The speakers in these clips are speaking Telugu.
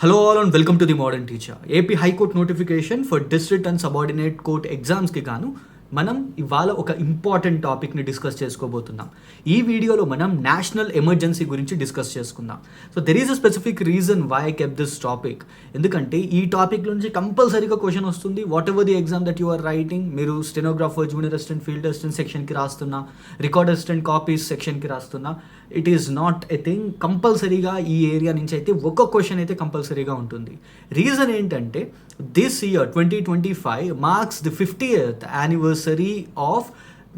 Hello all and welcome to the Modern Teacher. AP High Court notification for district and subordinate court exams కి గాను మనం ఇవాళ ఒక ఇంపార్టెంట్ టాపిక్ని డిస్కస్ చేసుకోబోతున్నాం. ఈ వీడియోలో మనం నేషనల్ ఎమర్జెన్సీ గురించి డిస్కస్ చేసుకుందాం. So there is a specific reason why I kept this topic. ఎందుకంటే ఈ టాపిక్ నుంచి కంపల్సరీగా క్వశ్చన్ వస్తుంది. Whatever the exam that you are writing, మీరు stenographer, junior assistant, field assistant సెక్షన్కి రాస్తున్నా, రికార్డ్ అసిస్టెంట్ కాపీస్ సెక్షన్కి రాస్తున్నా, it is not a thing. కంపల్సరీగా ఈ ఏరియా నుంచి అయితే ఒక క్వశ్చన్ అయితే కంపల్సరీగా ఉంటుంది. రీజన్ ఏంటంటే this year 2025 marks the 50th anniversary of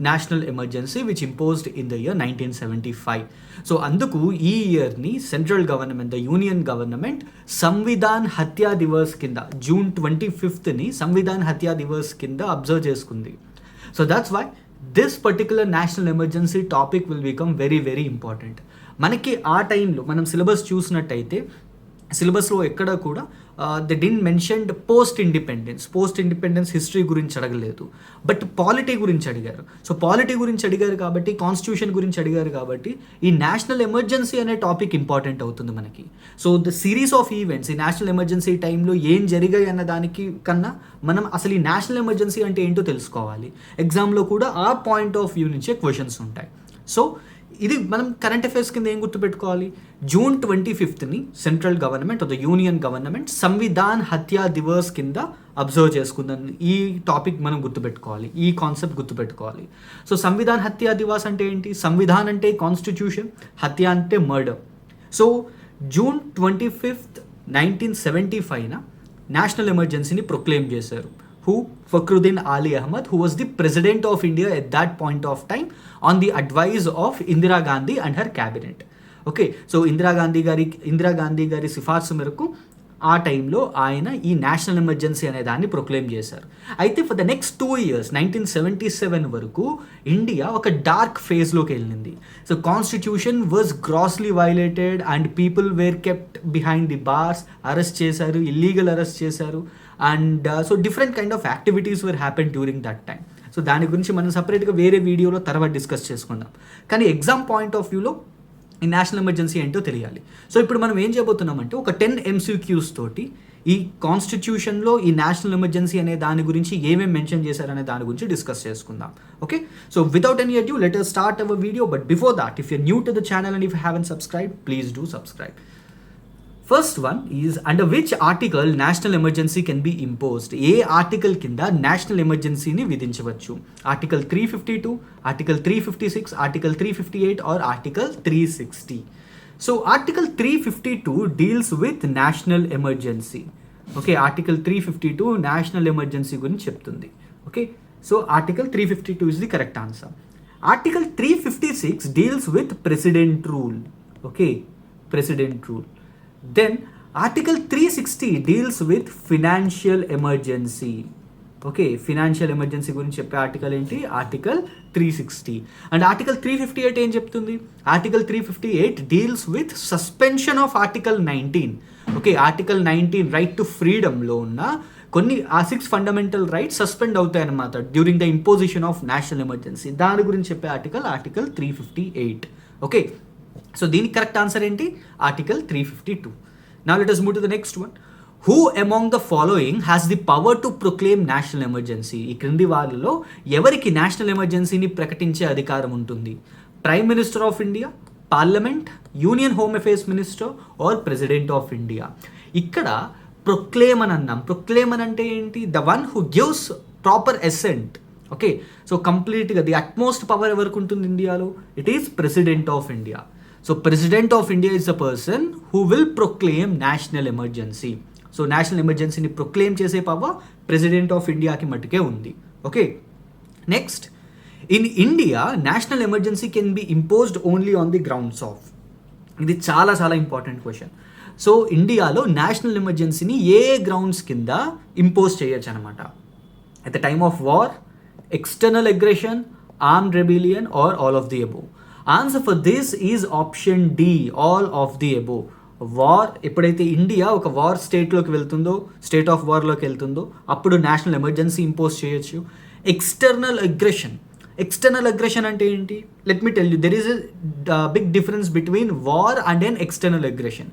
national emergency which imposed in the year 1975. So అందుకు ఈ ఇయర్ని central government, the union government Samvidhan Hatya Diwas కింద June 25th సంవిధాన్ హత్యా దివస్ కింద అబ్జర్వ్ చేసుకుంది. So that's why this particular national emergency topic will become very very important. మనకి ఆ టైంలో మనం సిలబస్ చూసినట్టయితే సిలబస్లో ఎక్కడ కూడా they didn't mentioned post independence history గురించి అడగలేదు, బట్ పాలిటీ గురించి అడిగారు. సో పాలిటీ గురించి అడిగారు కాబట్టి, కాన్స్టిట్యూషన్ గురించి అడిగారు కాబట్టి ఈ నేషనల్ ఎమర్జెన్సీ అనే టాపిక్ ఇంపార్టెంట్ అవుతుంది మనకి. So the series of events ఈ నేషనల్ ఎమర్జెన్సీ టైంలో ఏం జరిగాయి అన్న దానికి కన్నా మనం అసలు ఈ నేషనల్ ఎమర్జెన్సీ అంటే ఏంటో తెలుసుకోవాలి. ఎగ్జామ్లో కూడా ఆ పాయింట్ ఆఫ్ వ్యూ నుంచే క్వశ్చన్స్ ఉంటాయి. సో ఇది మనం కరెంట్ అఫైర్స్ కింద ఏం గుర్తుపెట్టుకోవాలి, June 25th central government the union government Samvidhan Hatya Diwas కింద అబ్జర్వ్ చేసుకుందని ఈ టాపిక్ మనం గుర్తుపెట్టుకోవాలి, ఈ కాన్సెప్ట్ గుర్తుపెట్టుకోవాలి. సో సంవిధాన్ హత్యా దివస్ అంటే ఏంటి? సంవిధాన్ అంటే కాన్స్టిట్యూషన్, హత్య అంటే murder. So June 25th 1975 national ఎమర్జెన్సీని ప్రొక్లెయిమ్ చేశారు. Who? Fakhruddin Ali Ahmad, who was the president of India at that point of time on the advice of Indira Gandhi and her cabinet. Okay, so Indira Gandhi గారి సిఫార్సు మేరకు ఆ టైంలో ఆయన ఈ నేషనల్ ఎమర్జెన్సీ అనే దాన్ని ప్రొక్లెయిమ్ చేశారు. అయితే ఫర్ ద నెక్స్ట్ 2 years 1977 వరకు ఇండియా ఒక డార్క్ ఫేజ్లోకి వెళ్ళింది. So constitution was grossly violated and people were kept behind the bars. Arrest చేశారు, ఇల్లీగల్ అరెస్ట్ చేశారు, and so different kind of activities were happen during that time. So దాని గురించి మనం సపరేట్గా వేరే వీడియోలో తర్వాత డిస్కస్ చేసుకుందాం. కానీ ఎగ్జామ్ పాయింట్ ఆఫ్ వ్యూలో ఈ నేషనల్ ఎమర్జెన్సీ ఏంటో తెలియాలి. సో ఇప్పుడు మనం ఏం చేయబోతున్నామంటే ఒక 10 MCQs తోటి ఈ కాన్స్టిట్యూషన్లో ఈ నేషనల్ ఎమర్జెన్సీ అనే దాని గురించి ఏమేమి మెన్షన్ చేశారనే దాని గురించి డిస్కస్ చేసుకుందాం. Okay, so without any adieu let us start our video. But before that, if you're new to the channel and if you haven't subscribed, please do subscribe. First one is under which article national emergency can be imposed. ఏ ఆర్టికల్ కింద నేషనల్ ఎమర్జెన్సీని విధించవచ్చు? Article 352, article 356, article 358 or article 360. So article 352 deals with national emergency. Okay, article 352 national emergency గురించి చెప్తుంది. Okay, so article 352 is the correct answer. Article 356 deals with president rule. Okay, president rule. Then Article 360 deals with financial emergency. Okay, financial emergency గురించి చెప్పే ఆర్టికల్ ఏంటి? ఆర్టికల్ 360. అండ్ ఆర్టికల్ 358 ఏం చెప్తుంది? Article 358 deals with suspension of article 19. Okay, article 19 right to ఫ్రీడమ్లో ఉన్న కొన్ని ఆ 6 ఫండమెంటల్ రైట్స్ సస్పెండ్ అవుతాయి అన్నమాట during the imposition of national emergency. దాని గురించి చెప్పే ఆర్టికల్ 358. ఓకే, సో దీనికి కరెక్ట్ ఆన్సర్ ఏంటి? Article 352. Now let us move to the next one. Who among the following has the power to proclaim national emergency? ఈ క్రింది వాళ్ళలో ఎవరికి నేషనల్ ఎమర్జెన్సీని ప్రకటించే అధికారం ఉంటుంది? Prime minister of India, parliament, union home affairs minister or president of India. ఇక్కడ ప్రొక్లేమ్ అని అన్నాం. ప్రొక్లేమ్ అని అంటే ఏంటి? The one who gives proper assent. Okay, so కంప్లీట్గా ది అట్మోస్ట్ పవర్ ఎవరికి ఉంటుంది ఇండియాలో? It is president of India. So President of India is the person who will proclaim national emergency. So national emergency ni proclaim chese power President of India ki mattuke undi. Okay, next, in India national emergency can be imposed only on the grounds of. ఇది చాలా చాలా ఇంపార్టెంట్ క్వశ్చన్. సో ఇండియాలో నేషనల్ ఎమర్జెన్సీని ఏ గ్రౌండ్స్ కింద ఇంపోజ్ చేయొచ్చు అనమాట? At the time of war, external aggression, armed rebellion or all of the above. Answer for this is option D, all of the above. War, ఎప్పుడైతే ఇండియా ఒక వార్ స్టేట్లోకి వెళ్తుందో, స్టేట్ ఆఫ్ వార్లోకి వెళ్తుందో అప్పుడు నేషనల్ ఎమర్జెన్సీ ఇంపోజ్ చేయొచ్చు. ఎక్స్టర్నల్ అగ్రెషన్ అంటే ఏంటి? Let me tell you, there is a big difference between war and an external aggression.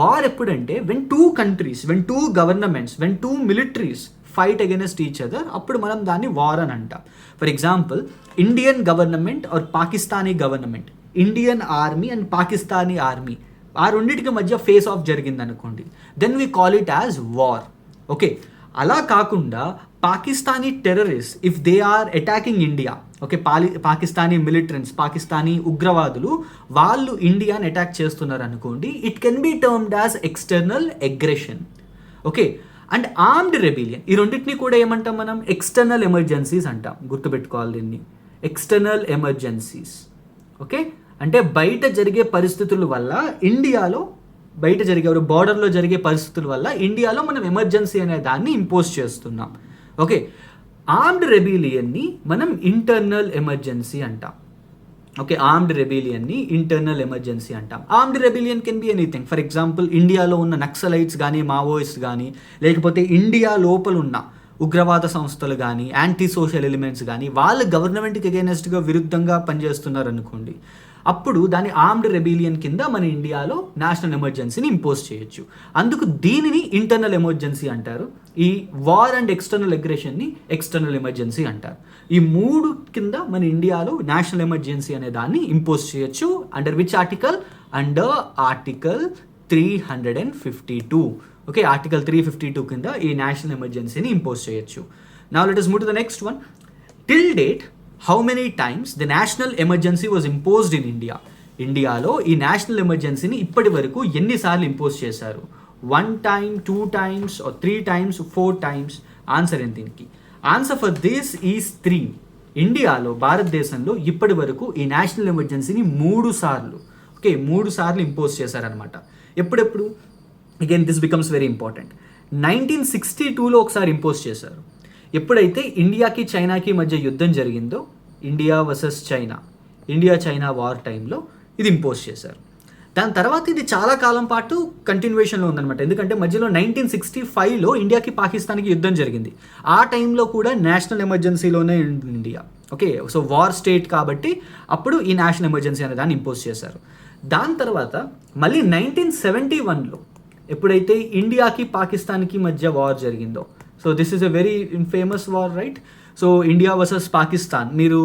War ఎప్పుడంటే when two governments when two militaries fight against each other, అప్పుడు మనం దాన్ని వార్ అని అంటాం. For example Indian government or Pakistani government, Indian army and Pakistani army, ఆ రెండింటికి మధ్య ఫేస్ ఆఫ్ జరిగింది అనుకోండి, then we call it as war. Okay, అలా కాకుండా Pakistani terrorist if they are attacking India, okay, Pakistani militants, Pakistani ఉగ్రవాదులు వాళ్ళు ఇండియాని అటాక్ చేస్తున్నారు అనుకోండి, it can be termed as external aggression. Okay, and armed rebellion, ఈ రెండింటిని కూడా ఏమంటాం మనం? ఎక్స్టర్నల్ ఎమర్జెన్సీస్ అంటాం. గుర్తుపెట్టుకోవాలి దీన్ని, ఎక్స్టర్నల్ ఎమర్జెన్సీస్. ఓకే, అంటే బయట జరిగే పరిస్థితుల వల్ల ఇండియాలో, బయట జరిగే బార్డర్లో జరిగే పరిస్థితుల వల్ల ఇండియాలో మనం ఎమర్జెన్సీ అనే దాన్ని ఇంపోజ్ చేస్తున్నాం. ఓకే, ఆర్మ్డ్ రెబిలియన్ని మనం ఇంటర్నల్ ఎమర్జెన్సీ అంటాం. ఓకే, ఆర్మ్డ్ రెబిలియన్ని ఇంటర్నల్ ఎమర్జెన్సీ అంటాం. Armed rebellion can be anything. For example ఇండియాలో ఉన్న నక్సలైట్స్ కానీ, మావోయిస్ట్ కానీ, లేకపోతే ఇండియా లోపల ఉన్న ఉగ్రవాద సంస్థలు కానీ, యాంటీ సోషల్ ఎలిమెంట్స్ కానీ వాళ్ళు గవర్నమెంట్కి అగైనెస్ట్గా విరుద్ధంగా పనిచేస్తున్నారు అనుకోండి, అప్పుడు దాన్ని ఆర్మ్డ్ రెబిలియన్ కింద మన ఇండియాలో నేషనల్ ఎమర్జెన్సీని ఇంపోజ్ చేయొచ్చు. అందుకు దీనిని ఇంటర్నల్ ఎమర్జెన్సీ అంటారు. ఈ వార్ అండ్ ఎక్స్టర్నల్ అగ్రెషన్ని ఎక్స్టర్నల్ ఎమర్జెన్సీ అంటారు. ఈ మూడు కింద మన ఇండియాలో నేషనల్ ఎమర్జెన్సీ అనే దాన్ని ఇంపోజ్ చేయొచ్చు. Under which article? Under article 352. Okay, article 352 కింద ఈ నేషనల్ ఎమర్జెన్సీని ఇంపోజ్ చేయొచ్చు. Now let us move to the next one. Till date, how many times the national emergency was imposed in India? ఇండియాలో ఈ నేషనల్ ఎమర్జెన్సీని ఇప్పటి వరకు ఎన్నిసార్లు ఇంపోజ్ చేశారు? 1 time, 2 times, or 3 times, 4 times? Answer ఎంత దీనికి? Answer for this is 3. ఇండియాలో, భారతదేశంలో ఇప్పటి వరకు ఈ నేషనల్ ఎమర్జెన్సీని 3 సార్లు, ఓకే, 3 సార్లు ఇంపోజ్ చేశారనమాట. ఎప్పుడెప్పుడు? Again this becomes very important. 1962లో ఒకసారి ఇంపోజ్ చేశారు. ఎప్పుడైతే ఇండియాకి చైనాకి మధ్య యుద్ధం జరిగిందో, India versus China, India China war టైంలో ఇది ఇంపోజ్ చేశారు. దాని తర్వాత ఇది చాలా కాలం పాటు కంటిన్యూషన్లో ఉందన్నమాట. ఎందుకంటే మధ్యలో 1965లో ఇండియాకి పాకిస్తాన్కి యుద్ధం జరిగింది. ఆ టైంలో కూడా నేషనల్ ఎమర్జెన్సీలోనే ఉంది India. Okay, so war state కాబట్టి అప్పుడు ఈ నేషనల్ ఎమర్జెన్సీ అనే దాన్ని ఇంపోజ్ చేశారు. దాని తర్వాత మళ్ళీ 1971లో ఎప్పుడైతే ఇండియాకి పాకిస్తాన్కి మధ్య వార్ జరిగిందో, so this is a very famous war, right? So India versus Pakistan, మీరు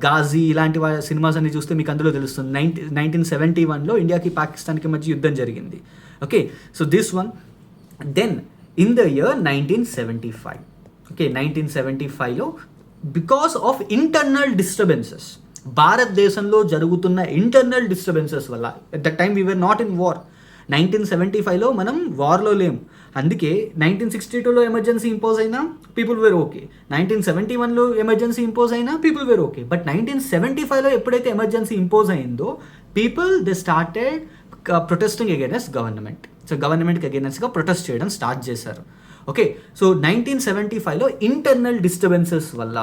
గాజీ ఇలాంటి సినిమాస్ అన్ని చూస్తే మీకు అందులో తెలుస్తుంది. 1971లో ఇండియాకి పాకిస్తాన్కి మధ్య యుద్ధం జరిగింది. Okay, so this one. Then in the year 1975, okay, 1975లో బికాస్ ఆఫ్ ఇంటర్నల్ డిస్టర్బెన్సెస్, భారతదేశంలో జరుగుతున్న ఇంటర్నల్ డిస్టర్బెన్సెస్ వల్ల, at the time we were not in war. 1975లో మనం వార్లో లేము. అందుకే 1962లో ఎమర్జెన్సీ ఇంపోజ్ అయినా పీపుల్ వేర్ ఓకే, 1971లో ఎమర్జెన్సీ ఇంపోజ్ అయినా పీపుల్ వేర్ ఓకే. బట్ 1975లో ఎప్పుడైతే ఎమర్జెన్సీ ఇంపోజ్ అయిందో, people they started protesting against government. So గవర్నమెంట్కి అగైనెస్ట్గా ప్రొటెస్ట్ చేయడం స్టార్ట్ చేశారు. ఓకే, సో 1975లో ఇంటర్నల్ డిస్టర్బెన్సెస్ వల్ల,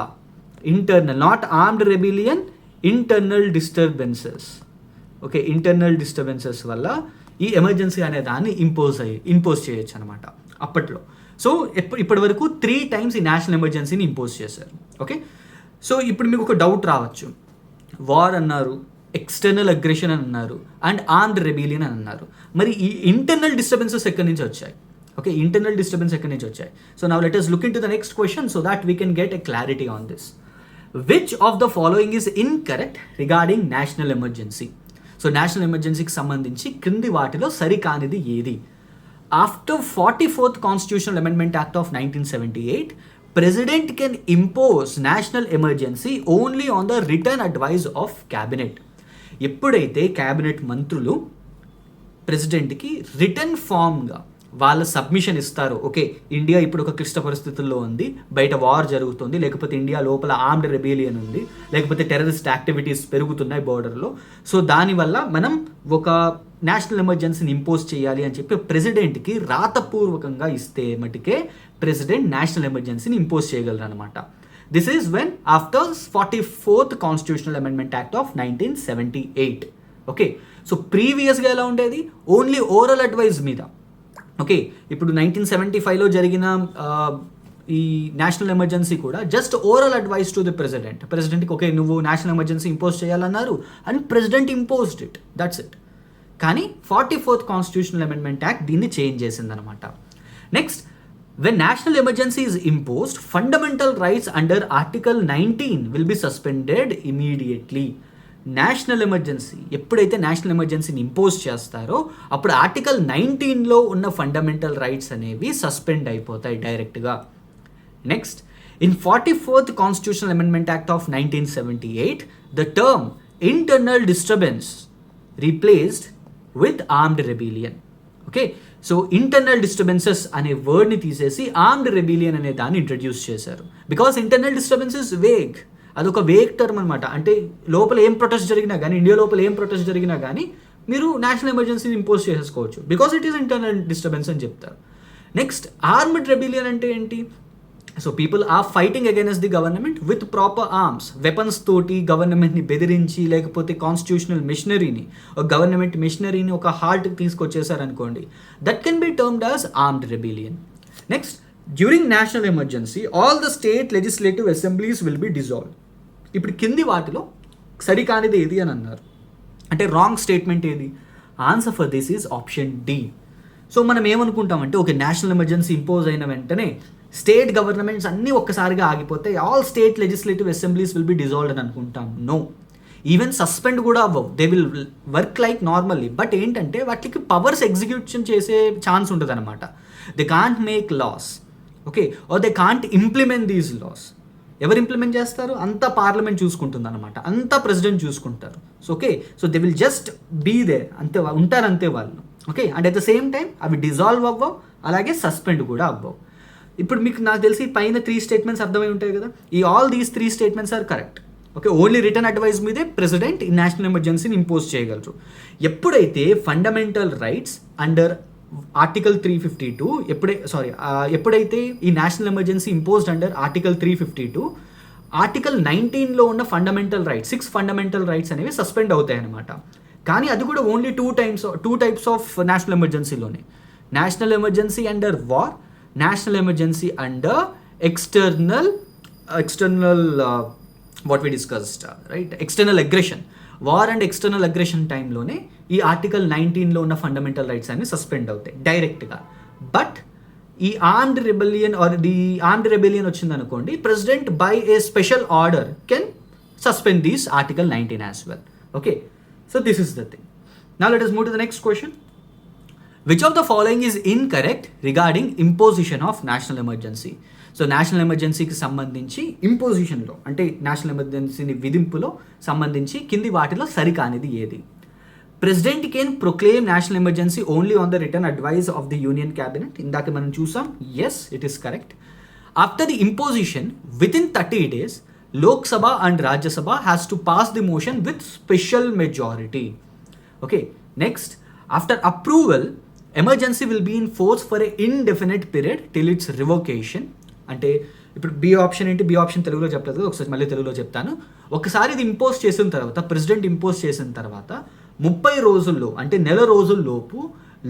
internal, not armed rebellion, internal disturbances, okay, internal disturbances వల్ల ఈ ఎమర్జెన్సీ అనే దాన్ని ఇంపోజ్ చేయొచ్చు అనమాట అప్పట్లో. సో ఇప్పటి వరకు 3 times ఈ నేషనల్ ఎమర్జెన్సీని ఇంపోజ్ చేశారు. ఓకే, సో ఇప్పుడు మీకు ఒక డౌట్ రావచ్చు. వార్ అన్నారు, ఎక్స్టర్నల్ అగ్రెషన్ అని అన్నారు, అండ్ ఆర్మ్డ్ రెబిలియన్ అని అన్నారు. మరి ఈ ఇంటర్నల్ డిస్టర్బెన్సెస్ ఎక్కడి నుంచి వచ్చాయి? ఓకే, ఇంటర్నల్ డిస్టర్బెన్స్ ఎక్కడి నుంచి వచ్చాయి? So now let us look into the next question so that we can get a clarity on this. Which of the following is incorrect regarding national emergency? So national ఎమర్జెన్సీకి సంబంధించి క్రింది వాటిలో సరికానిది ఏది? After 44th constitutional amendment act of 1978, president can impose national emergency only on the return advice of cabinet. ఎప్పుడైతే క్యాబినెట్ మంత్రులు ప్రెసిడెంట్కి రిటర్న్ ఫామ్గా వాళ్ళ సబ్మిషన్ ఇస్తారు, ఓకే, ఇండియా ఇప్పుడు ఒక క్లిష్ట పరిస్థితుల్లో ఉంది, బయట వార్ జరుగుతుంది, లేకపోతే ఇండియా లోపల ఆర్మ్డ్ రెబిలియన్ ఉంది, లేకపోతే టెర్రరిస్ట్ యాక్టివిటీస్ పెరుగుతున్నాయి బోర్డర్లో, సో దానివల్ల మనం ఒక నేషనల్ ఎమర్జెన్సీని ఇంపోజ్ చేయాలి అని చెప్పి ప్రెసిడెంట్కి రాతపూర్వకంగా ఇస్తే మటుకే ప్రెసిడెంట్ నేషనల్ ఎమర్జెన్సీని ఇంపోజ్ చేయగలరు అనమాట. This is when after 44th constitutional amendment act of 1978. Okay, so ప్రీవియస్గా ఎలా ఉండేది? ఓన్లీ ఓరల్ అడ్వైజ్ మీద. ఓకే, ఇప్పుడు 1975లో జరిగిన ఈ నేషనల్ ఎమర్జెన్సీ కూడా just oral advice to the ప్రెసిడెంట్కి, ఓకే, నువ్వు నేషనల్ ఎమర్జెన్సీ ఇంపోజ్ చేయాలన్నారు and president imposed it, that's it. కానీ 44th కాన్స్టిట్యూషనల్ అమెండ్మెంట్ యాక్ట్ దీన్ని చేంజ్ చేసిందనమాట. Next, when national emergency is imposed, fundamental rights under Article 19 will be suspended immediately. National emergency ఎప్పుడైతే నేషనల్ ఎమర్జెన్సీని ఇంపోజ్ చేస్తారో అప్పుడు ఆర్టికల్ 19లో ఉన్న ఫండమెంటల్ రైట్స్ అనేవి సస్పెండ్ అయిపోతాయి డైరెక్ట్గా. Next, in 44th constitutional amendment act of 1978 the term internal disturbance replaced with armed rebellion. Okay, so internal disturbances అనే వర్డ్ని తీసేసి ఆర్మ్డ్ రెబిలియన్ అనే దాన్ని ఇంట్రడ్యూస్ చేశారు. బికాస్ ఇంటర్నల్ డిస్టర్బెన్సెస్ వేగ్, అదొక వేగ్ టర్మ్ అనమాట. అంటే లోపల ఏం ప్రొటెస్ట్ జరిగినా కానీ, ఇండియా లోపల ఏం ప్రొటెస్ట్ జరిగినా కానీ మీరు నేషనల్ ఎమర్జెన్సీని ఇంపోజ్ చేసేసుకోవచ్చు because it is internal disturbance అని చెప్తారు. నెక్స్ట్, ఆర్మ్డ్ రెబిలియన్ అంటే ఏంటి? So people are fighting against the government with proper arms, weapons తోటి గవర్నమెంట్ని బెదిరించి, లేకపోతే కాన్స్టిట్యూషనల్ మిషనరీని, ఒక గవర్నమెంట్ మిషనరీని ఒక హార్ట్కి తీసుకొచ్చేసారనుకోండి, that can be termed as armed rebellion. Next, during national emergency all the state legislative assemblies will be dissolve. ఇప్పుడు కింది వాటిలో సరికానిది ఏది అని అన్నారు, అంటే రాంగ్ స్టేట్మెంట్ ఏది? Answer for this is option D. So మనం ఏమనుకుంటామంటే, ఓకే నేషనల్ ఎమర్జెన్సీ ఇంపోజ్ అయిన వెంటనే స్టేట్ గవర్నమెంట్స్ అన్నీ ఒక్కసారిగా ఆగిపోతాయి, all state legislative assemblies will be dissolved అని అనుకుంటాం. నో, ఈవెన్ సస్పెండ్ కూడా అవ్వవు, they will work like normally. But ఏంటంటే వాటికి పవర్స్ ఎగ్జిక్యూషన్ చేసే ఛాన్స్ ఉంటుంది అనమాట. They can't make laws, okay, or they can't implement these laws. ఎవరు ఇంప్లిమెంట్ చేస్తారు? అంతా పార్లమెంట్ చూసుకుంటుంది అనమాట, అంతా ప్రెసిడెంట్ చూసుకుంటారు. So okay, so they will just be they, అంతే ఉంటారు అంతే వాళ్ళు. Okay, and at the same time అవి డిజాల్వ్ అవ్వవు, అలాగే సస్పెండ్ కూడా అవ్వవు. ఇప్పుడు మీకు నాకు తెలిసి పైన 3 స్టేట్మెంట్స్ అర్థమై ఉంటాయి కదా, ఈ all these 3 statements are correct. Okay, only return advice మీదే ప్రెసిడెంట్ ఈ నేషనల్ ఎమర్జెన్సీని ఇంపోజ్ చేయగలరు. ఎప్పుడైతే ఫండమెంటల్ రైట్స్ అండర్ ఆర్టికల్ 352 ఎప్పుడైతే ఈ national emergency imposed under article 352, article 19లో ఉన్న ఫండమెంటల్ రైట్స్, 6 ఫండమెంటల్ రైట్స్ అనేవి సస్పెండ్ అవుతాయి అనమాట. కానీ అది కూడా ఓన్లీ 2 టైప్స్ ఆఫ్ నేషనల్ ఎమర్జెన్సీలోనే. National emergency under war, national emergency under external what we discussed, right, external aggression. War and external aggression టైంలోనే ఈ ఆర్టికల్ 19లో ఉన్న ఫండమెంటల్ రైట్స్ అన్ని సస్పెండ్ అవుతాయి డైరెక్ట్గా. బట్ ఈ ఆర్మ్డ్ రెబెలియన్ వచ్చిందనుకోండి, president by A special order can suspend these article 19 as well. Okay, so this is the thing. Now let us move to the next question. Which of the following is incorrect regarding imposition of national emergency? So national ఎమర్జెన్సీకి సంబంధించి ఇంపోజిషన్లో, అంటే నేషనల్ ఎమర్జెన్సీని విధింపులో సంబంధించి కింది వాటిలో సరికానిది ఏది? President can proclaim national emergency only on the return advice of the union cabinet. ఇందాక మనం చూసాం, yes it is correct. After the imposition within 30 days Lok Sabha and Rajya Sabha has to pass the motion with special majority. Okay, next, after approval emergency will be in force for an indefinite period till its revocation. అంటే ఇప్పుడు బి ఆప్షన్ ఏంటి? బి ఆప్షన్ తెలుగులో చెప్పలేదు, ఒకసారి మళ్ళీ తెలుగులో చెప్తాను. ఒకసారి ఇది ఇంపోజ్ చేసిన తర్వాత, ప్రెసిడెంట్ ఇంపోజ్ చేసిన తర్వాత 30 రోజుల్లో, అంటే నెల రోజుల్లోపు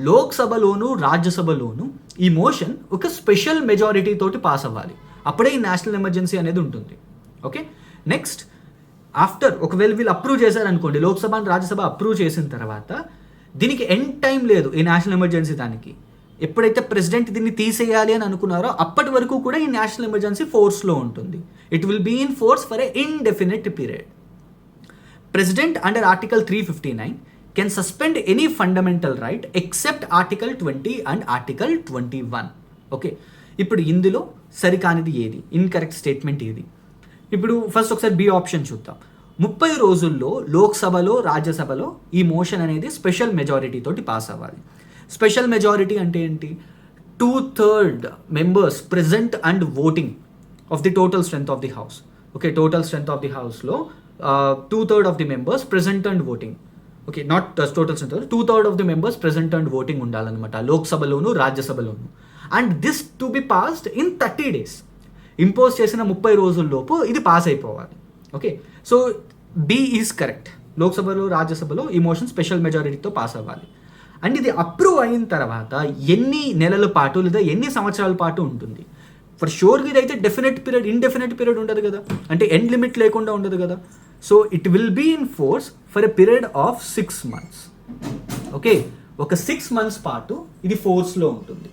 లోక్సభలోను రాజ్యసభలోను ఈ మోషన్ ఒక స్పెషల్ మెజారిటీ తోటి పాస్ అవ్వాలి. అప్పుడే ఈ నేషనల్ ఎమర్జెన్సీ అనేది ఉంటుంది. ఓకే, నెక్స్ట్, ఆఫ్టర్ ఒకవేళ వీళ్ళు అప్రూవ్ చేశారనుకోండి, లోక్సభ అండ్ రాజ్యసభ అప్రూవ్ చేసిన తర్వాత దీనికి ఎండ్ టైం లేదు ఈ నేషనల్ ఎమర్జెన్సీ దానికి. ఎప్పుడైతే ప్రెసిడెంట్ దీన్ని తీసేయాలి అని అనుకున్నారో అప్పటి వరకు కూడా ఈ నేషనల్ ఎమర్జెన్సీ ఫోర్స్లో ఉంటుంది. It will be in force for a indefinite period. President under article 359 can suspend any fundamental right except article 20 and article 21. Okay, ఇప్పుడు ఇందులో సరికానిది ఏది? ఇన్కరెక్ట్ స్టేట్మెంట్ ఏది? ఇప్పుడు ఫస్ట్ ఒకసారి బి ఆప్షన్ చూద్దాం. 30 రోజుల్లో లోక్సభలో రాజ్యసభలో ఈ మోషన్ అనేది స్పెషల్ మెజారిటీ తోటి పాస్ అవ్వాలి. స్పెషల్ మెజారిటీ అంటే ఏంటి? 2/3 members present and voting of the total strength of the house. Okay, total strength of the హౌస్లో 2/3 of the members present and voting. Okay, not total strength, 2/3 of the members present and voting ఉండాలన్నమాట లోక్సభలోను రాజ్యసభలోను. And this to be passed in 30 days. ఇంపోజ్ చేసిన 30 రోజుల్లోపు ఇది పాస్ అయిపోవాలి. Okay, so B is correct. లోక్సభలో రాజ్యసభలో ఈ మోషన్ స్పెషల్ మెజారిటీతో పాస్ అవ్వాలి. అండ్ ఇది అప్రూవ్ అయిన తర్వాత ఎన్ని నెలల పాటు లేదా ఎన్ని సంవత్సరాల పాటు ఉంటుంది? ఫర్ షూర్గా ఇదైతే డెఫినెట్ పీరియడ్, ఇండెఫినెట్ పీరియడ్ ఉండదు కదా, అంటే ఎండ్ లిమిట్ లేకుండా ఉండదు కదా. So it will be in force for a period of 6 months. Okay, ఒక 6 months పాటు ఇది ఫోర్స్లో ఉంటుంది.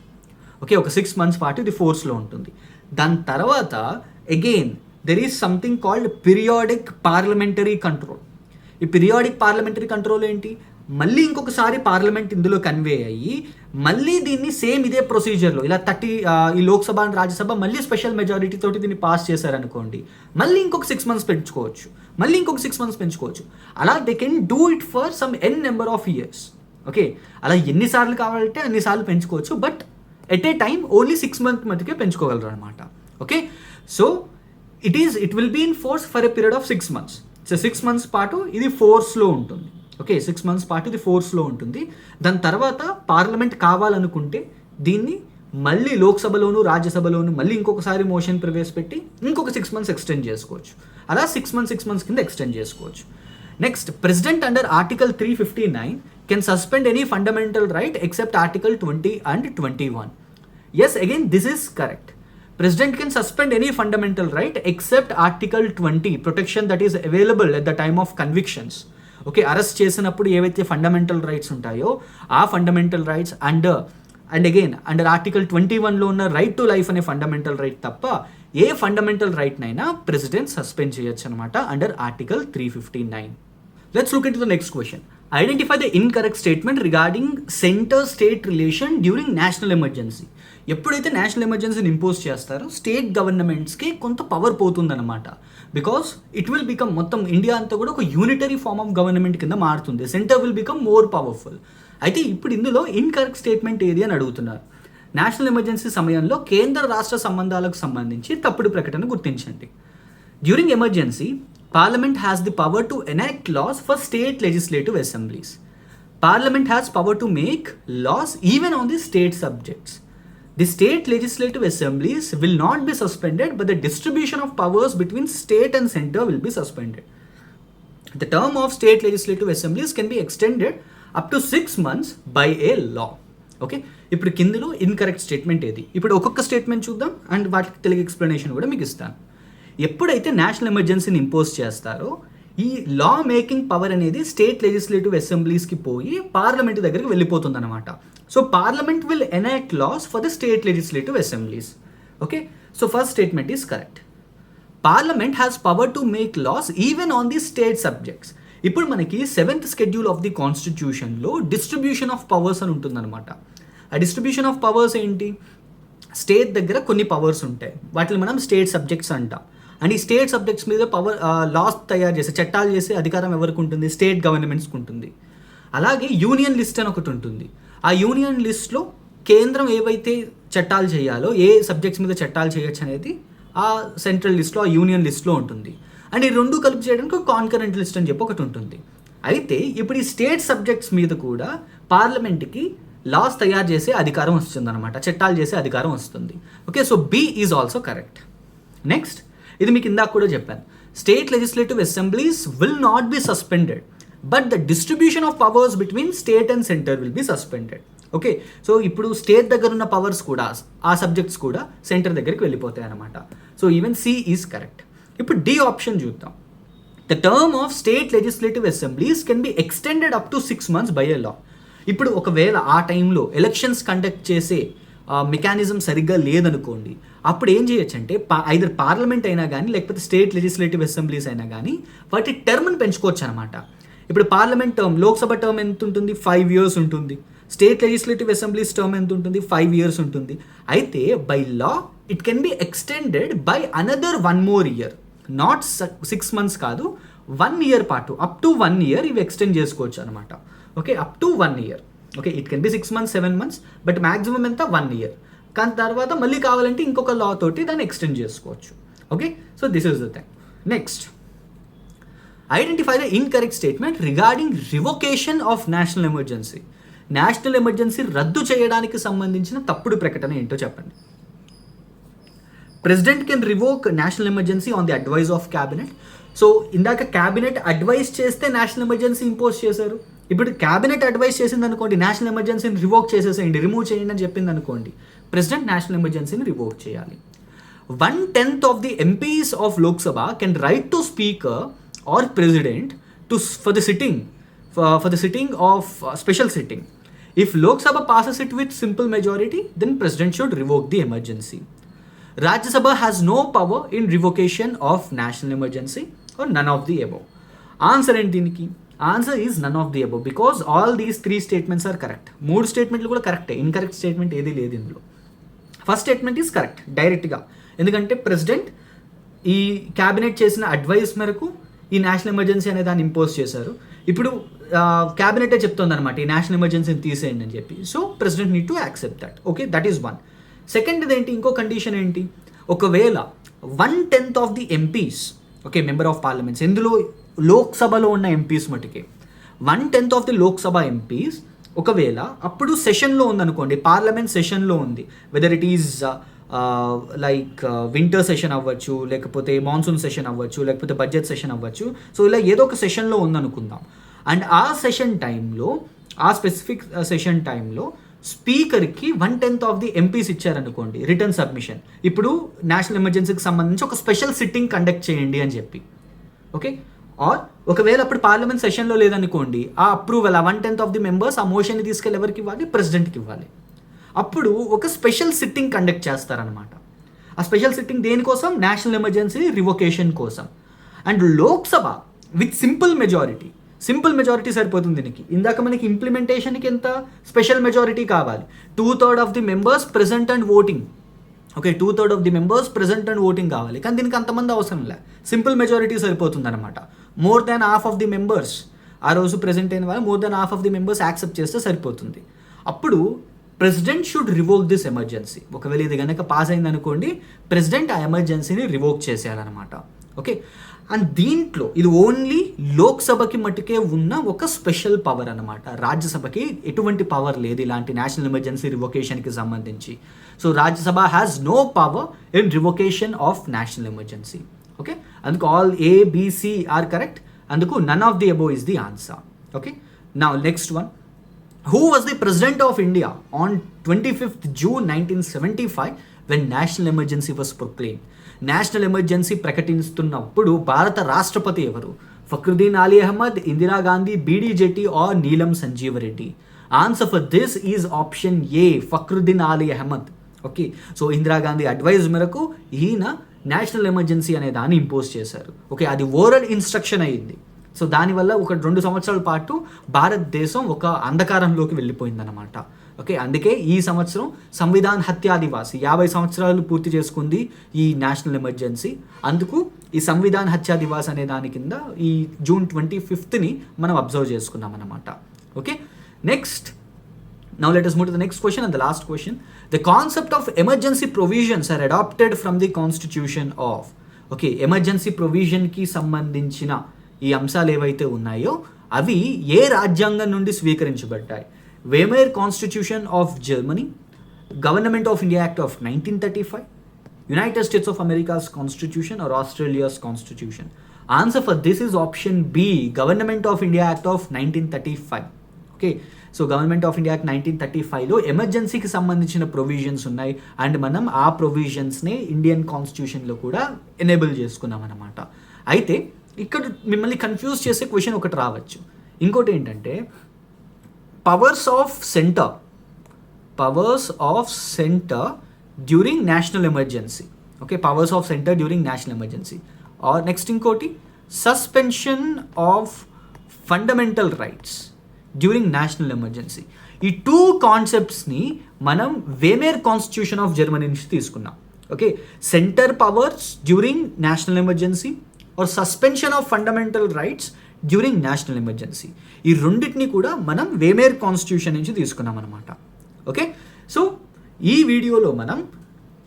ఓకే, ఒక 6 months పాటు ఇది ఫోర్స్లో ఉంటుంది. దాని తర్వాత again there is something called periodic parliamentary control. ఈ పీరియాడిక్ పార్లమెంటరీ కంట్రోల్ ఏంటి? మళ్ళీ ఇంకొకసారి పార్లమెంట్ ఇందులో కన్వే అయ్యి మళ్ళీ దీన్ని సేమ్ ఇదే ప్రొసీజర్లో ఇలా ఈ లోక్సభ అండ్ రాజ్యసభ మళ్ళీ స్పెషల్ మెజారిటీ తోటి దీన్ని పాస్ చేశారనుకోండి, మళ్ళీ ఇంకొక 6 months పెంచుకోవచ్చు, మళ్ళీ ఇంకొక 6 months పెంచుకోవచ్చు. అలా they can do it for some n number of years. Okay, అలా ఎన్నిసార్లు కావాలంటే అన్నిసార్లు పెంచుకోవచ్చు, but at a time only 6 months మధ్యకే పెంచుకోగలరు అనమాట. Okay, so it will be in force for a period of 6 months. So 6 months పాటు ఇది ఫోర్స్లో ఉంటుంది. ఓకే, 6 months పాటు ఇది ఫోర్స్లో ఉంటుంది. దాని తర్వాత పార్లమెంట్ కావాలనుకుంటే దీన్ని మళ్ళీ లోక్సభలోను రాజ్యసభలోను మళ్ళీ ఇంకొకసారి మోషన్ ప్రవేశపెట్టి ఇంకొక 6 months ఎక్స్టెండ్ చేసుకోవచ్చు. అలా 6 months కింద ఎక్స్టెండ్ చేసుకోవచ్చు. Next, president under article 359 can suspend any fundamental right except article 20 and 21. Yes, again this is correct. President can suspend any fundamental right except Article 20, protection that is available at the time of convictions. Okay, arrest చేసినప్పుడు ఏవైతే ఫండమెంటల్ రైట్స్ ఉంటాయో ఆ fundamental rights and again under article 21లో ఉన్న రైట్ టు లైఫ్ అనే ఫండమెంటల్ రైట్ తప్ప ఏ ఫండమెంటల్ రైట్నైనా ప్రెసిడెంట్ సస్పెండ్ చేయొచ్చు అనమాట under article 359. Let's look into the next question. Identify the incorrect statement regarding centre state relation during national emergency. ఎప్పుడైతే నేషనల్ ఎమర్జెన్సీని ఇంపోజ్ చేస్తారో స్టేట్ గవర్నమెంట్స్కి కొంత పవర్ పోతుందన్నమాట. బికాస్ ఇట్ విల్ బికమ్ మొత్తం ఇండియా అంతా కూడా ఒక యూనిటరీ ఫార్మ్ ఆఫ్ గవర్నమెంట్ కింద మారుతుంది. Centre will become more powerful. అయితే ఇప్పుడు ఇందులో ఇన్కరెక్ట్ స్టేట్మెంట్ ఏది అని అడుగుతున్నారు. నేషనల్ ఎమర్జెన్సీ సమయంలో కేంద్ర రాష్ట్ర సంబంధాలకు సంబంధించి తప్పుడు ప్రకటన గుర్తించండి. During emergency parliament has the power to enact laws for state legislative assemblies. Parliament has power to make laws even on the state subjects. The state legislative assemblies will not be suspended, but the distribution of powers between state and center will be suspended. The term of state legislative assemblies can be extended up to 6 months by a law. Okay, ఇప్పుడు కిందలో ఇన్కరెక్ట్ స్టేట్మెంట్ ఏది? ఇప్పుడు ఒక్కొక్క స్టేట్మెంట్ చూద్దాం అండ్ వాటికి తెలుగు ఎక్స్ప్లెనేషన్ కూడా మీకు ఇస్తాను. ఎప్పుడైతే నేషనల్ ఎమర్జెన్సీని ఇంపోజ్ చేస్తారో ఈ లా మేకింగ్ పవర్ అనేది స్టేట్ లెజిస్లేటివ్ అసెంబ్లీస్కి పోయి పార్లమెంట్ దగ్గరికి వెళ్ళిపోతుంది అనమాట. So parliament will enact laws for the state legislative assemblies. Okay, so first statement is correct. Parliament has power to make laws even on the state subjects. ఇప్పుడు మనకి 7th schedule ఆఫ్ ది కాన్స్టిట్యూషన్లో డిస్ట్రిబ్యూషన్ ఆఫ్ పవర్స్ అని ఉంటుందన్నమాట. ఆ డిస్ట్రిబ్యూషన్ ఆఫ్ పవర్స్ ఏంటి? స్టేట్ దగ్గర కొన్ని పవర్స్ ఉంటాయి, వాటిని మనం స్టేట్ సబ్జెక్ట్స్ అంటాం. అండ్ ఈ స్టేట్ సబ్జెక్ట్స్ మీద పవర్ లాస్ తయారు చేసే చట్టాలు చేసే అధికారం ఎవరికి ఉంటుంది? స్టేట్ గవర్నమెంట్స్కి ఉంటుంది. అలాగే యూనియన్ లిస్ట్ అని ఒకటి ఉంటుంది. ఆ యూనియన్ లిస్ట్లో కేంద్రం ఏవైతే చట్టాలు చేయాలో, ఏ సబ్జెక్ట్స్ మీద చట్టాలు చేయొచ్చు అనేది ఆ సెంట్రల్ లిస్ట్లో, ఆ యూనియన్ లిస్ట్లో ఉంటుంది. అండ్ ఈ రెండు కలిపి చేయడానికి ఒక కాన్కరెంట్ లిస్ట్ అని చెప్పి ఒకటి ఉంటుంది. అయితే ఇప్పుడు ఈ స్టేట్ సబ్జెక్ట్స్ మీద కూడా పార్లమెంట్కి లాస్ తయారు చేసే అధికారం వస్తుంది అనమాట, చట్టాలు చేసే అధికారం వస్తుంది. Okay, so B is also correct. Next, ఇది మీకు ఇందాక కూడా చెప్పాను, state legislative assemblies will not be suspended, but the distribution of powers between state and centre will be suspended. Okay, so ఇప్పుడు స్టేట్ దగ్గర ఉన్న పవర్స్ కూడా, ఆ సబ్జెక్ట్స్ కూడా సెంటర్ దగ్గరికి వెళ్ళిపోతాయి అనమాట. So even C is correct. ఇప్పుడు డి ఆప్షన్ చూద్దాం. The term of state legislative assemblies can be extended up to 6 months by a law. ఇప్పుడు ఒకవేళ ఆ టైంలో ఎలక్షన్స్ కండక్ట్ చేసే మెకానిజం సరిగ్గా లేదనుకోండి, అప్పుడు ఏం చేయొచ్చు అంటే ఐదర్ పార్లమెంట్ అయినా కానీ లేకపోతే స్టేట్ లెజిస్లేటివ్ అసెంబ్లీస్ అయినా కానీ వాటి టర్మ్ని పెంచుకోవచ్చు అనమాట. ఇప్పుడు పార్లమెంట్ టర్మ్, లోక్సభ టర్మ్ ఎంత ఉంటుంది? 5 years ఉంటుంది. స్టేట్ లెజిస్లేటివ్ అసెంబ్లీస్ టర్మ్ ఎంత ఉంటుంది? 5 years ఉంటుంది. అయితే by law it can be extended by another 1 more year. Not 6 months కాదు, 1 year పాటు, అప్ టు 1 year ఇవి ఎక్స్టెండ్ చేసుకోవచ్చు అనమాట. Okay, up to 1 year. Okay, it can be 6 months, 7 months, but maximum ఎంత? 1 year. కానీ తర్వాత మళ్ళీ కావాలంటే ఇంకొక లా తోటి దాన్ని ఎక్స్టెండ్ చేసుకోవచ్చు. Okay, so this is the thing. Next, identify the incorrect statement regarding revocation of national emergency. National emergency రద్దు చేయడానికి సంబంధించిన తప్పుడు ప్రకటన ఏంటో చెప్పండి. President can revoke national emergency on the advice of cabinet. So ఇందాక క్యాబినెట్ అడ్వైజ్ చేస్తే నేషనల్ ఎమర్జెన్సీ ఇంపోజ్ చేశారు. ఇప్పుడు క్యాబినెట్ అడ్వైజ్ చేసింది అనుకోండి, నేషనల్ ఎమర్జెన్సీని రివోక్ చేసేసేయండి, రిమూవ్ చేయండి అని చెప్పింది అనుకోండి, ప్రెసిడెంట్ నేషనల్ ఎమర్జెన్సీని రివోక్ చేయాలి. 1/10 of the MPs of Lok Sabha can write to Speaker or President for the sitting for the sitting of special sitting. If Lok Sabha passes it with simple majority, then President should revoke the emergency. Rajya Sabha has no power in revocation of national emergency or none of the above. Answer ఏంటి దీనికి? Answer is none of the above because all these 3 statements are correct. 3 స్టేట్మెంట్లు కూడా కరెక్టే, ఇన్కరెక్ట్ స్టేట్మెంట్ ఏది లేదు ఇందులో. ఫస్ట్ స్టేట్మెంట్ ఈజ్ కరెక్ట్ డైరెక్ట్గా, ఎందుకంటే ప్రెసిడెంట్ ఈ క్యాబినెట్ చేసిన అడ్వైస్ మేరకు ఈ నేషనల్ ఎమర్జెన్సీ అనే దాన్ని ఇంపోజ్ చేశారు. ఇప్పుడు క్యాబినెటే చెప్తుంది అనమాట ఈ నేషనల్ ఎమర్జెన్సీని తీసేయండి అని చెప్పి. So president need to accept that. Okay, that is one. Second ఏంటి, ఇంకో కండిషన్ ఏంటి, ఒకవేళ 1/10 of the MPs, okay, member of parliaments, ఇందులో లోక్సభలో ఉన్న ఎంపీస్ మటుకే 1/10 ఆఫ్ ది లోక్సభ ఎంపీస్ ఒకవేళ అప్పుడు సెషన్లో ఉందనుకోండి, పార్లమెంట్ సెషన్లో ఉంది, whether it is like winter session అవ్వచ్చు, లేకపోతే మాన్సూన్ సెషన్ అవ్వచ్చు, లేకపోతే బడ్జెట్ సెషన్ అవ్వచ్చు. సో ఇలా ఏదో ఒక సెషన్లో ఉందనుకుందాం. అండ్ ఆ సెషన్ టైంలో, ఆ స్పెసిఫిక్ సెషన్ టైంలో స్పీకర్కి 1/10 ఆఫ్ ది ఎంపీస్ ఇచ్చారనుకోండి రిటర్న్ సబ్మిషన్, ఇప్పుడు నేషనల్ ఎమర్జెన్సీకి సంబంధించి ఒక స్పెషల్ సిట్టింగ్ కండక్ట్ చేయండి అని చెప్పి. ఓకే, ఆర్ ఒకవేళ అప్పుడు పార్లమెంట్ సెషన్లో లేదనుకోండి, ఆ అప్రూవల్, ఆ 1/10 ఆఫ్ ది మెంబర్స్ ఆ మోషన్ని తీసుకెళ్ళి ఎవరికి ఇవ్వాలి, ప్రెసిడెంట్కి ఇవ్వాలి. అప్పుడు ఒక స్పెషల్ సిట్టింగ్ కండక్ట్ చేస్తారనమాట. ఆ స్పెషల్ సిట్టింగ్ దేనికోసం, నేషనల్ ఎమర్జెన్సీ రివొకేషన్ కోసం. And Lok Sabha with simple majority సరిపోతుంది దీనికి. ఇందాక మనకి ఇంప్లిమెంటేషన్కి ఎంత స్పెషల్ మెజారిటీ కావాలి, 2/3 of the members present and voting. Okay, 2/3 of the members present and voting కావాలి, కానీ దీనికి అంతమంది అవసరం లే, సింపుల్ మెజారిటీ సరిపోతుంది అనమాట. More than half of the members, ఆ రోజు ప్రెజెంట్ అయిన వాళ్ళు more than half of the members accept చేస్తే సరిపోతుంది. అప్పుడు president should revoke this emergency. ఒకవేళ ఇది కనుక పాస్ అయింది అనుకోండి, ప్రెసిడెంట్ ఆ ఎమర్జెన్సీని రివోక్ చేసేయాలన్నమాట. ఓకే, అండ్ దీంట్లో ఇది ఓన్లీ లోక్సభకి మట్టుకే ఉన్న ఒక స్పెషల్ పవర్ అనమాట. రాజ్యసభకి ఎటువంటి పవర్ లేదు ఇలాంటి నేషనల్ ఎమర్జెన్సీ రివొకేషన్కి సంబంధించి. So Rajya Sabha has no power in revocation of national emergency. Okay, అందుకు ఆల్ ABC ఆర్ కరెక్ట్, అందుకు none of the above is the answer. Okay, now next one. Who was the President of India on 25th June 1975 when national emergency was proclaimed? National emergency ప్రకటిస్తున్నప్పుడు భారత రాష్ట్రపతి ఎవరు? Fakhruddin Ali Ahmed, Indira Gandhi, BD Jatti or Neelam Sanjiva Reddy? Answer for this is option A, Fakhruddin Ali Ahmed. Okay, so Indira Gandhi advice మేరకు ఈయన నేషనల్ ఎమర్జెన్సీ అనే దాన్ని ఇంపోజ్ చేశారు. ఓకే, అది ఓరల్ ఇన్స్ట్రక్షన్ అయ్యింది. సో దానివల్ల ఒక 2 సంవత్సరాల పాటు భారతదేశం ఒక అంధకారంలోకి వెళ్ళిపోయిందన్నమాట. ఓకే, అందుకే ఈ సంవత్సరం సంవిధాన్ హత్యా దివాస్ 50 సంవత్సరాలు పూర్తి చేసుకుంది ఈ నేషనల్ ఎమర్జెన్సీ. అందుకు ఈ సంవిధాన్ హత్యా దివాస్ అనే దాని కింద ఈ June 25th మనం అబ్జర్వ్ చేసుకున్నాం అన్నమాట. Okay, next, now let us move to the next question and the last question. The concept of emergency provisions are adopted from the constitution of. Okay, emergency ప్రొవిజన్కి సంబంధించిన ఈ అంశాలు ఏవైతే ఉన్నాయో అవి ఏ రాజ్యాంగం నుండి స్వీకరించబడ్డాయి? Weimar constitution of Germany, government of India act of 1935, united states of America's constitution or Australia's constitution? Answer for this is option B, government of India act of 1935. Okay, so government of India act 1935లో ఎమర్జెన్సీకి సంబంధించిన ప్రొవిజన్స్ ఉన్నాయి అండ్ మనం ఆ ప్రొవిజన్స్నే ఇండియన్ కాన్స్టిట్యూషన్లో కూడా ఎనేబుల్ చేసుకున్నాం అన్నమాట. అయితే ఇక్కడ మిమ్మల్ని కన్ఫ్యూజ్ చేసే క్వశ్చన్ ఒకటి రావచ్చు. ఇంకోటి ఏంటంటే powers of centre during national emergency. Okay, powers of centre during national emergency. Or next ఇంకోటి suspension of fundamental rights during national emergency. ఈ 2 కాన్సెప్ట్స్ని మనం వేమేర్ కాన్స్టిట్యూషన్ ఆఫ్ జర్మనీ నుంచి తీసుకున్నాం. Okay, centre powers during national emergency or suspension of fundamental rights during national emergency. ఈ రెండింటిని కూడా మనం వేమేర్ కాన్స్టిట్యూషన్ నుంచి తీసుకున్నాం అనమాట. ఓకే, సో ఈ వీడియోలో మనం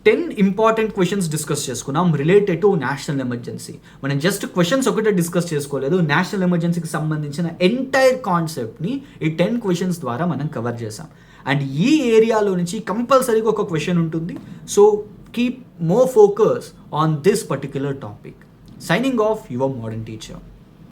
10 ఇంపార్టెంట్ క్వశ్చన్స్ డిస్కస్ చేసుకున్నాం రిలేటెడ్ టు నేషనల్ ఎమర్జెన్సీ. మనం జస్ట్ క్వశ్చన్స్ ఒకటే డిస్కస్ చేసుకోలేదు, నేషనల్ ఎమర్జెన్సీకి సంబంధించిన ఎంటైర్ కాన్సెప్ట్ని ఈ 10 క్వశ్చన్స్ ద్వారా మనం కవర్ చేసాం. అండ్ ఈ ఏరియాలో నుంచి కంపల్సరీగా ఒక క్వశ్చన్ ఉంటుంది. So keep more focus on this particular topic. Signing off, your modern teacher.